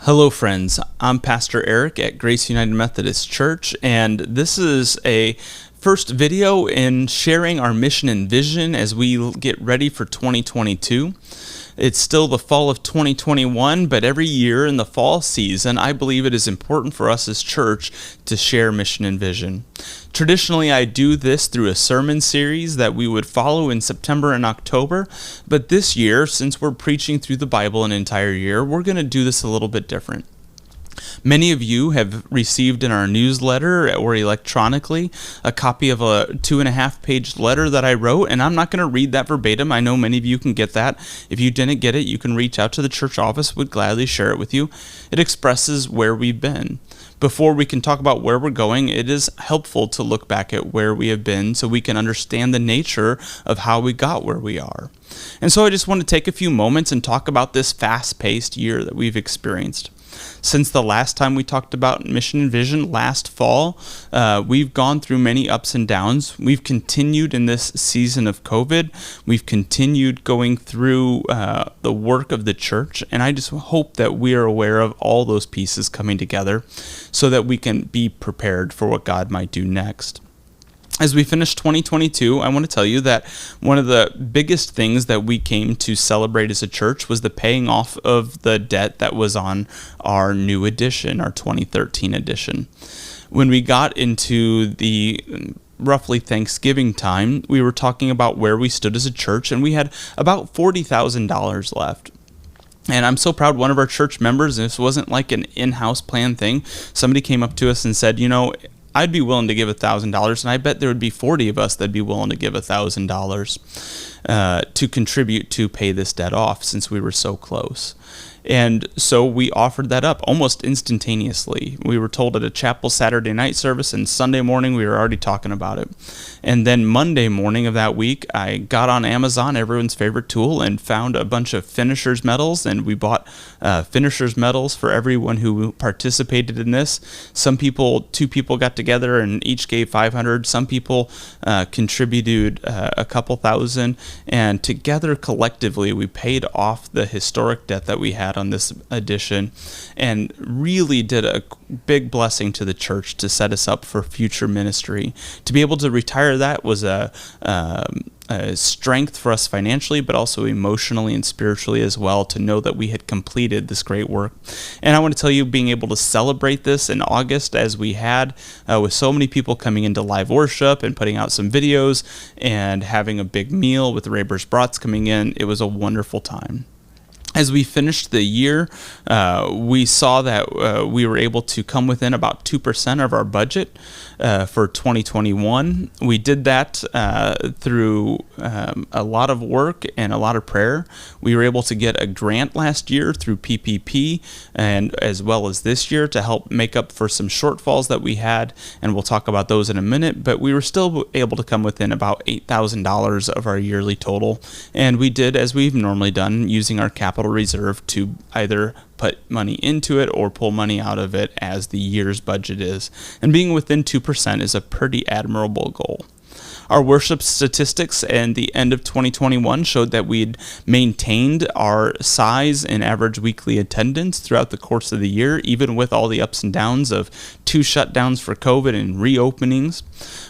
Hello, friends. I'm Pastor Eric at Grace United Methodist Church, and this is a first video in sharing our mission and vision as we get ready for 2022. It's still the fall of 2021, but every year in the fall season, I believe it is important for us as church to share mission and vision. Traditionally, I do this through a sermon series that we would follow in September and October, but this year, since we're preaching through the Bible an entire year, we're going to do this a little bit different. Many of you have received in our newsletter or electronically a copy of a 2.5-page letter that I wrote, and I'm not going to read that verbatim. I know many of you can get that. If you didn't get it, you can reach out to the church office. We'd gladly share it with you. It expresses where we've been. Before we can talk about where we're going, it is helpful to look back at where we have been so we can understand the nature of how we got where we are. And so I just want to take a few moments and talk about this fast-paced year that we've experienced. Since the last time we talked about mission and vision last fall, we've gone through many ups and downs. We've continued in this season of COVID. We've continued going through the work of the church, and I just hope that we are aware of all those pieces coming together so that we can be prepared for what God might do next. As we finish 2022, I want to tell you that one of the biggest things that we came to celebrate as a church was the paying off of the debt that was on our new edition, our 2013 edition. When we got into the roughly Thanksgiving time, we were talking about where we stood as a church, and we had about $40,000 left. And I'm so proud one of our church members, and this wasn't like an in-house plan thing, somebody came up to us and said, I'd be willing to give $1,000, and I bet there would be 40 of us that'd be willing to give $1,000 to contribute to pay this debt off since we were so close. And so we offered that up almost instantaneously. We were told at a chapel Saturday night service, and Sunday morning we were already talking about it. And then Monday morning of that week, I got on Amazon, everyone's favorite tool, and found a bunch of finishers medals, and we bought finishers medals for everyone who participated in this. Two people got together and each gave $500. Some people contributed a couple thousand, and together collectively we paid off the historic debt that we had on this edition, and really did a big blessing to the church to set us up for future ministry. To be able to retire that was a strength for us financially, but also emotionally and spiritually as well, to know that we had completed this great work. And I want to tell you, being able to celebrate this in August as we had, with so many people coming into live worship and putting out some videos and having a big meal with Raber's Brats coming in, it was a wonderful time. As we finished the year, we saw that we were able to come within about 2% of our budget for 2021. We did that through a lot of work and a lot of prayer. We were able to get a grant last year through PPP, and as well as this year, to help make up for some shortfalls that we had, and we'll talk about those in a minute, but we were still able to come within about $8,000 of our yearly total, and we did as we've normally done, using our capital reserve to either put money into it or pull money out of it as the year's budget is. And being within 2% is a pretty admirable goal. Our worship statistics at the end of 2021 showed that we'd maintained our size and average weekly attendance throughout the course of the year, even with all the ups and downs of 2 shutdowns for COVID and reopenings.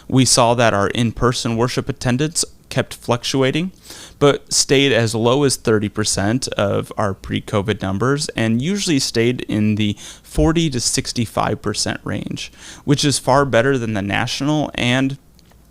We saw that our in-person worship attendance kept fluctuating, but stayed as low as 30% of our pre-COVID numbers, and usually stayed in the 40 to 65% range, which is far better than the national and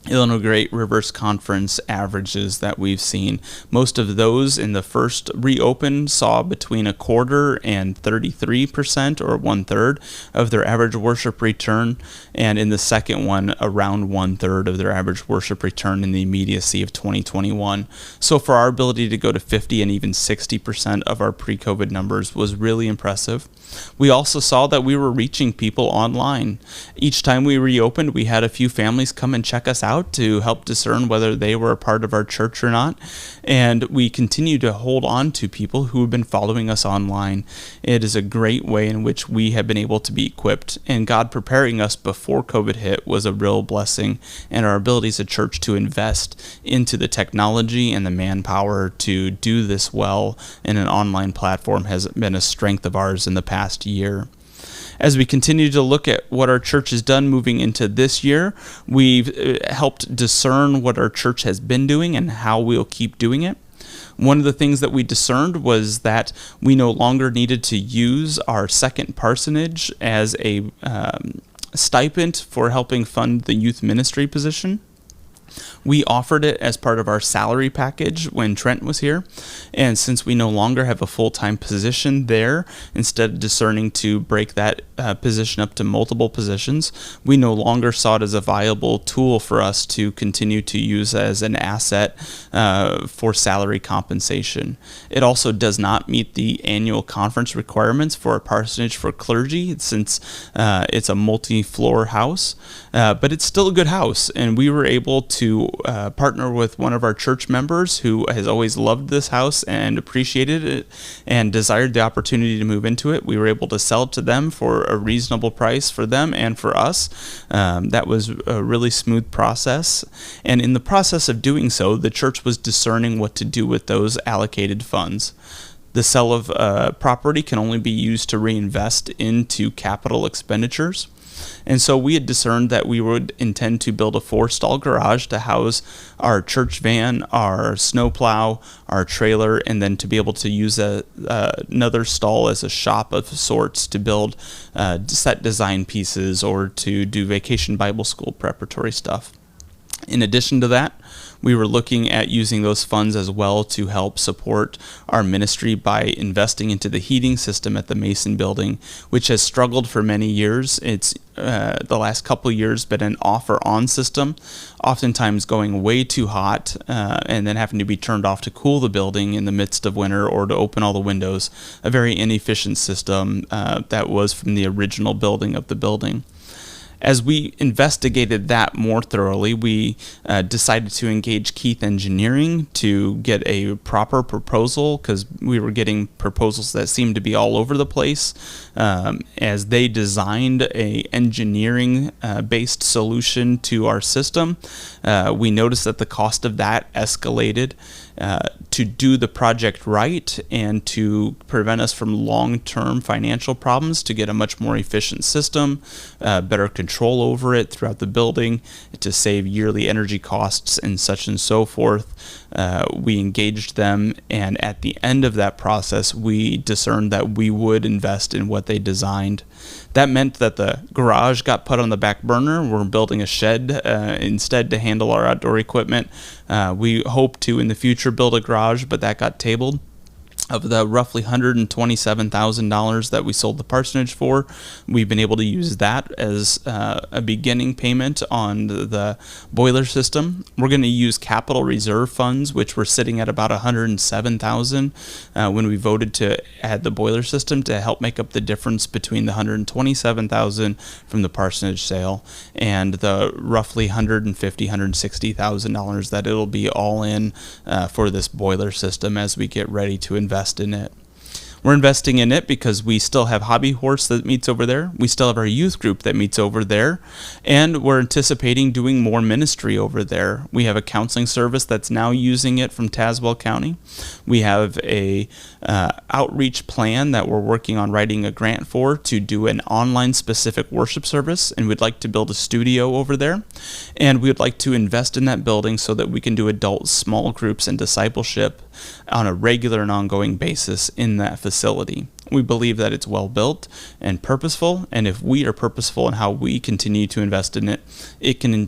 Illinois Great Rivers Conference averages that we've seen. Most of those in the first reopen saw between 25% and 33%, or 1/3 of their average worship return, and in the second one, around 1/3 of their average worship return in the immediacy of 2021. So for our ability to go to 50 and even 60% of our pre-COVID numbers was really impressive. We also saw that we were reaching people online. Each time we reopened, we had a few families come and check us out out to help discern whether they were a part of our church or not. And we continue to hold on to people who have been following us online. It is a great way in which we have been able to be equipped, and God preparing us before COVID hit was a real blessing, and our ability as a church to invest into the technology and the manpower to do this well in an online platform has been a strength of ours in the past year. As we continue to look at what our church has done moving into this year, we've helped discern what our church has been doing and how we'll keep doing it. One of the things that we discerned was that we no longer needed to use our second parsonage as a stipend for helping fund the youth ministry position. We offered it as part of our salary package when Trent was here, and since we no longer have a full-time position there, instead of discerning to break that position up to multiple positions, we no longer saw it as a viable tool for us to continue to use as an asset for salary compensation. It also does not meet the annual conference requirements for a parsonage for clergy, since it's a multi-floor house, but it's still a good house, and we were able to partner with one of our church members who has always loved this house and appreciated it and desired the opportunity to move into it. We were able to sell it to them for a reasonable price for them and for us. That was a really smooth process. And in the process of doing so, the church was discerning what to do with those allocated funds. The sale of property can only be used to reinvest into capital expenditures. And so we had discerned that we would intend to build a 4-stall garage to house our church van, our snowplow, our trailer, and then to be able to use another stall as a shop of sorts to build set design pieces or to do vacation Bible school preparatory stuff. In addition to that, we were looking at using those funds as well to help support our ministry by investing into the heating system at the Mason building, which has struggled for many years. It's the last couple of years been an off-or-on system, oftentimes going way too hot and then having to be turned off to cool the building in the midst of winter or to open all the windows. A very inefficient system that was from the original building of the building. As we investigated that more thoroughly, we decided to engage Keith Engineering to get a proper proposal, because we were getting proposals that seemed to be all over the place. As they designed a engineering-based solution to our system, we noticed that the cost of that escalated. To do the project right and to prevent us from long-term financial problems, to get a much more efficient system, better control over it throughout the building, to save yearly energy costs and such and so forth. We engaged them, and at the end of that process, we discerned that we would invest in what they designed. That meant that the garage got put on the back burner. We're building a shed instead to handle our outdoor equipment. We hope to in the future build a garage, but that got tabled. Of the roughly $127,000 that we sold the parsonage for, we've been able to use that as a beginning payment on the boiler system. We're going to use capital reserve funds, which were sitting at about $107,000 when we voted to add the boiler system, to help make up the difference between the $127,000 from the parsonage sale and the roughly $150,000, $160,000 that it'll be all in for this boiler system as we get ready to invest in it. We're investing in it because we still have Hobby Horse that meets over there. We still have our youth group that meets over there. And we're anticipating doing more ministry over there. We have a counseling service that's now using it from Tazewell County. We have a outreach plan that we're working on writing a grant for to do an online specific worship service. And we'd like to build a studio over there. And we would like to invest in that building so that we can do adult small groups and discipleship on a regular and ongoing basis in that facility. We believe that it's well built and purposeful, and if we are purposeful in how we continue to invest in it, it can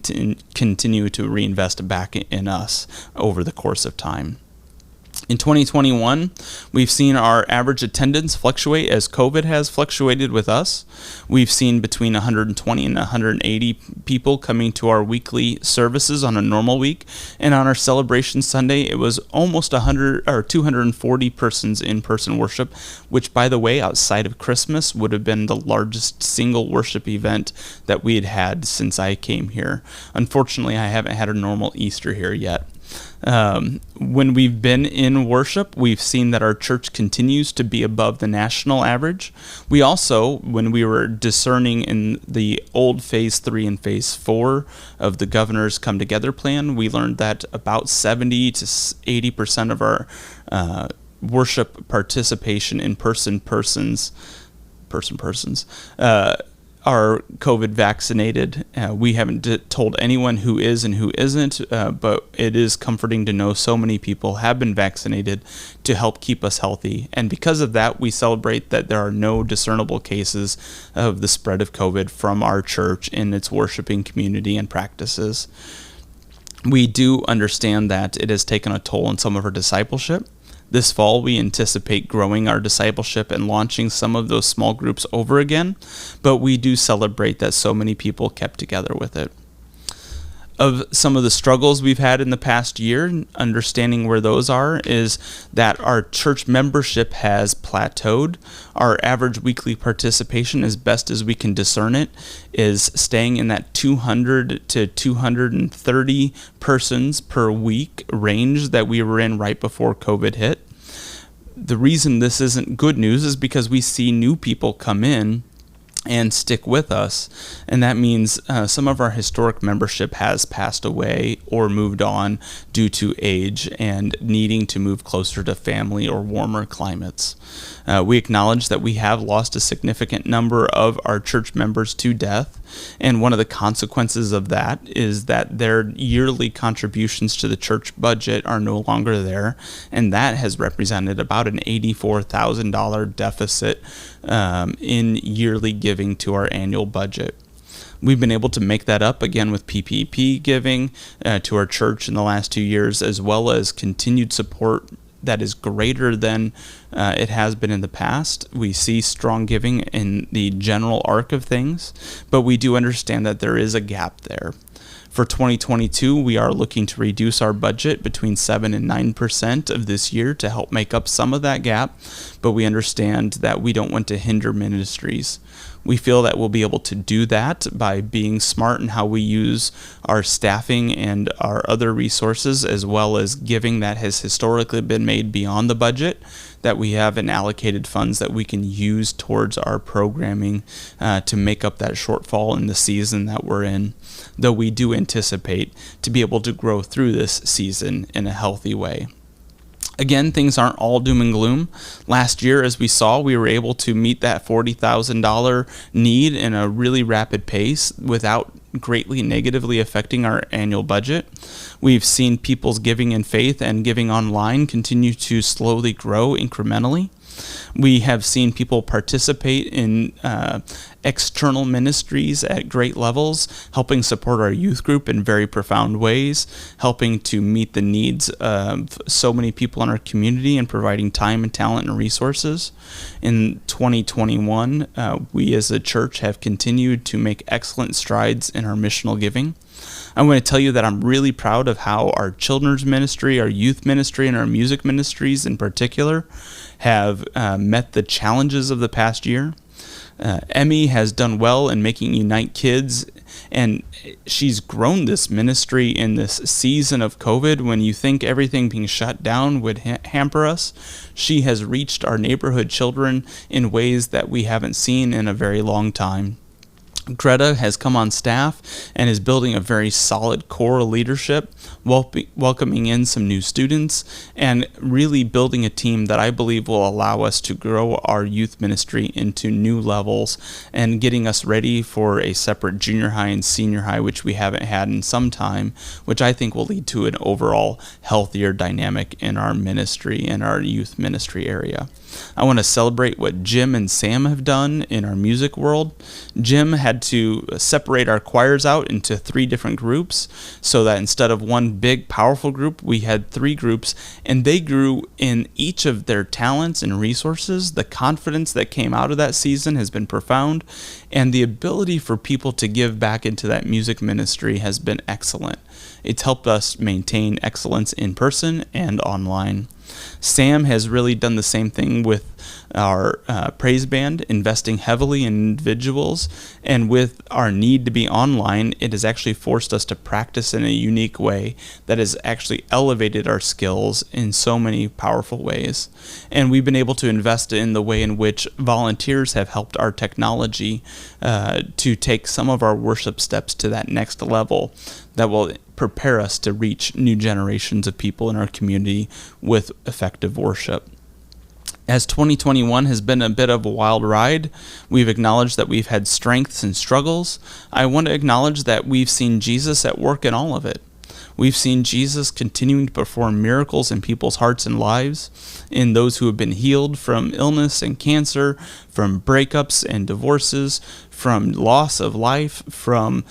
continue to reinvest back in us over the course of time. In 2021, we've seen our average attendance fluctuate as COVID has fluctuated with us. We've seen between 120 and 180 people coming to our weekly services on a normal week. And on our celebration Sunday, it was almost 100 or 240 persons in-person worship, which, by the way, outside of Christmas, would have been the largest single worship event that we had had since I came here. Unfortunately, I haven't had a normal Easter here yet. When we've been in worship, we've seen that our church continues to be above the national average. We also, when we were discerning in the old Phase 3 and Phase 4 of the Governor's Come Together plan, we learned that about 70 to 80% of our worship participation in persons are COVID vaccinated. We haven't told anyone who is and who isn't, but it is comforting to know so many people have been vaccinated to help keep us healthy. And because of that, we celebrate that there are no discernible cases of the spread of COVID from our church in its worshiping community and practices. We do understand that it has taken a toll on some of our discipleship. This fall, we anticipate growing our discipleship and launching some of those small groups over again, but we do celebrate that so many people kept together with it. Of some of the struggles we've had in the past year, understanding where those are, is that our church membership has plateaued. Our average weekly participation, as best as we can discern it, is staying in that 200 to 230 persons per week range that we were in right before COVID hit. The reason this isn't good news is because we see new people come in and stick with us, and that means some of our historic membership has passed away or moved on due to age and needing to move closer to family or warmer climates. We acknowledge that we have lost a significant number of our church members to death, and one of the consequences of that is that their yearly contributions to the church budget are no longer there, and that has represented about an $84,000 deficit in yearly giving to our annual budget. We've been able to make that up again with PPP giving to our church in the last 2 years, as well as continued support that is greater than it has been in the past. We see strong giving in the general arc of things, but we do understand that there is a gap there. For 2022, we are looking to reduce our budget between 7 and 9% of this year to help make up some of that gap, but we understand that we don't want to hinder ministries. We feel that we'll be able to do that by being smart in how we use our staffing and our other resources, as well as giving that has historically been made beyond the budget, that we have in allocated funds that we can use towards our programming to make up that shortfall in the season that we're in, though we do anticipate to be able to grow through this season in a healthy way. Again, things aren't all doom and gloom. Last year, as we saw, we were able to meet that $40,000 need in a really rapid pace without greatly negatively affecting our annual budget. We've seen people's giving in faith and giving online continue to slowly grow incrementally. We have seen people participate in external ministries at great levels, helping support our youth group in very profound ways, helping to meet the needs of so many people in our community and providing time and talent and resources. In 2021, we as a church have continued to make excellent strides in our missional giving. I want to tell you that I'm really proud of how our children's ministry, our youth ministry, and our music ministries in particular have met the challenges of the past year. Emmy has done well in making Unite Kids, and she's grown this ministry in this season of COVID when you think everything being shut down would hamper us. She has reached our neighborhood children in ways that we haven't seen in a very long time. Greta has come on staff and is building a very solid core leadership, welcoming in some new students, and really building a team that I believe will allow us to grow our youth ministry into new levels and getting us ready for a separate junior high and senior high, which we haven't had in some time, which I think will lead to an overall healthier dynamic in our ministry and our youth ministry area. I want to celebrate what Jim and Sam have done in our music world. Jim had had to separate our choirs out into 3 different groups so that instead of one big, powerful group, we had 3 groups, and they grew in each of their talents and resources. The confidence that came out of that season has been profound, and the ability for people to give back into that music ministry has been excellent. It's helped us maintain excellence in person and online. Sam has really done the same thing with our praise band, investing heavily in individuals, and with our need to be online, it has actually forced us to practice in a unique way that has actually elevated our skills in so many powerful ways. And we've been able to invest in the way in which volunteers have helped our technology to take some of our worship steps to that next level that will prepare us to reach new generations of people in our community with effective worship. As 2021 has been a bit of a wild ride, we've acknowledged that we've had strengths and struggles. I want to acknowledge that we've seen Jesus at work in all of it. We've seen Jesus continuing to perform miracles in people's hearts and lives, in those who have been healed from illness and cancer, from breakups and divorces, from loss of life, from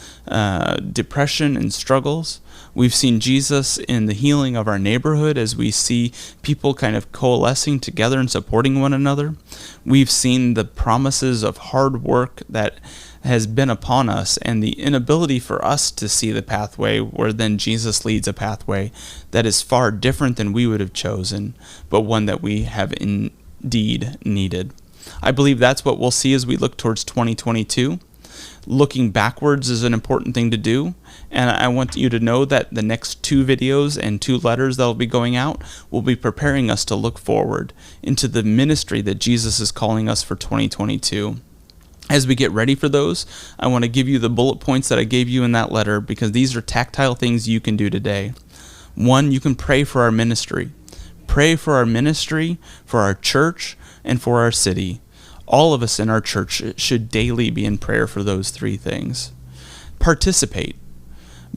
depression and struggles. We've seen Jesus in the healing of our neighborhood as we see people kind of coalescing together and supporting one another. We've seen the promises of hard work that has been upon us and the inability for us to see the pathway where then Jesus leads a pathway that is far different than we would have chosen, but one that we have indeed needed. I believe that's what we'll see as we look towards 2022. Looking backwards is an important thing to do, and I want you to know that the next 2 videos and 2 letters that will be going out will be preparing us to look forward into the ministry that Jesus is calling us for 2022. As we get ready for those, I want to give you the bullet points that I gave you in that letter, because these are tactile things you can do today. 1, you can pray for our ministry. Pray for our ministry, for our church, and for our city. All of us in our church should daily be in prayer for those 3 things. Participate.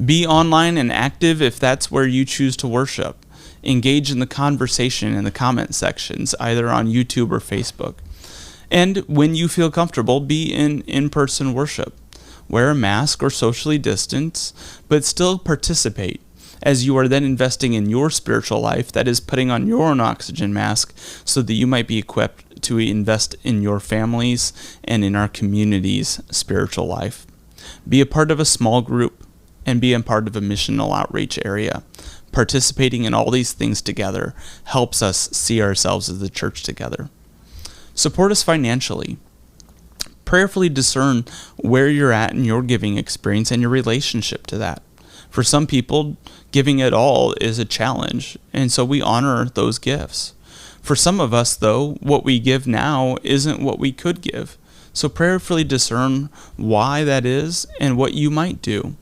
Be online and active if that's where you choose to worship. Engage in the conversation in the comment sections, either on YouTube or Facebook. And when you feel comfortable, be in in-person worship. Wear a mask or socially distance, but still participate, as you are then investing in your spiritual life, that is putting on your own oxygen mask so that you might be equipped to invest in your families and in our community's spiritual life. Be a part of a small group and be a part of a missional outreach area. Participating in all these things together helps us see ourselves as the church together. Support us financially. Prayerfully discern where you're at in your giving experience and your relationship to that. For some people, giving at all is a challenge, and so we honor those gifts. For some of us, though, what we give now isn't what we could give. So prayerfully discern why that is and what you might do.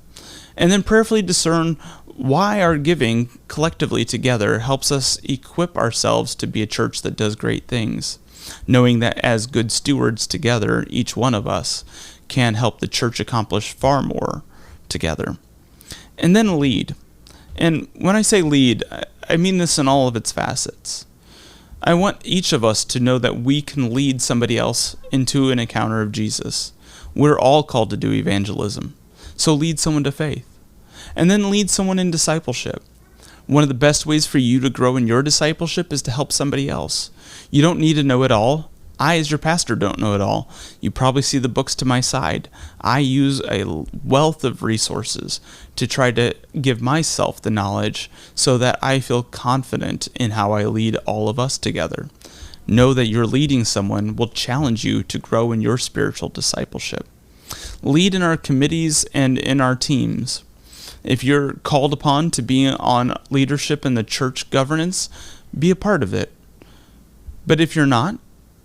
And then prayerfully discern why our giving collectively together helps us equip ourselves to be a church that does great things, knowing that as good stewards together, each one of us can help the church accomplish far more together. And then lead. And when I say lead, I mean this in all of its facets. I want each of us to know that we can lead somebody else into an encounter of Jesus. We're all called to do evangelism. So lead someone to faith. And then lead someone in discipleship. One of the best ways for you to grow in your discipleship is to help somebody else. You don't need to know it all. I, as your pastor, don't know it all. You probably see the books to my side. I use a wealth of resources to try to give myself the knowledge so that I feel confident in how I lead all of us together. Know that you're leading someone will challenge you to grow in your spiritual discipleship. Lead in our committees and in our teams. If you're called upon to be on leadership in the church governance, be a part of it. But if you're not,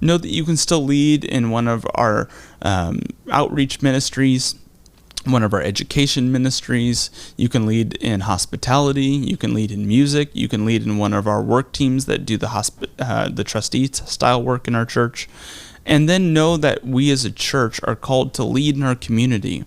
know that you can still lead in one of our outreach ministries, one of our education ministries. You can lead in hospitality. You can lead in music. You can lead in one of our work teams that do the trustee style work in our church. And then know that we as a church are called to lead in our community.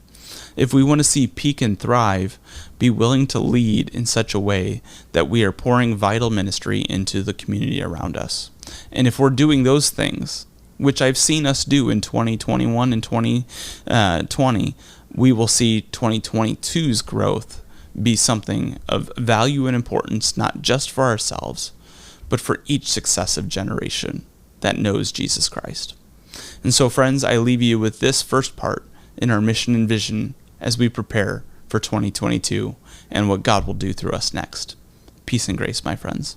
If we want to see peak and thrive, be willing to lead in such a way that we are pouring vital ministry into the community around us. And if we're doing those things, which I've seen us do in 2021 and 2020, we will see 2022's growth be something of value and importance, not just for ourselves, but for each successive generation that knows Jesus Christ. And so, friends, I leave you with this first part in our mission and vision as we prepare for 2022 and what God will do through us next. Peace and grace, my friends.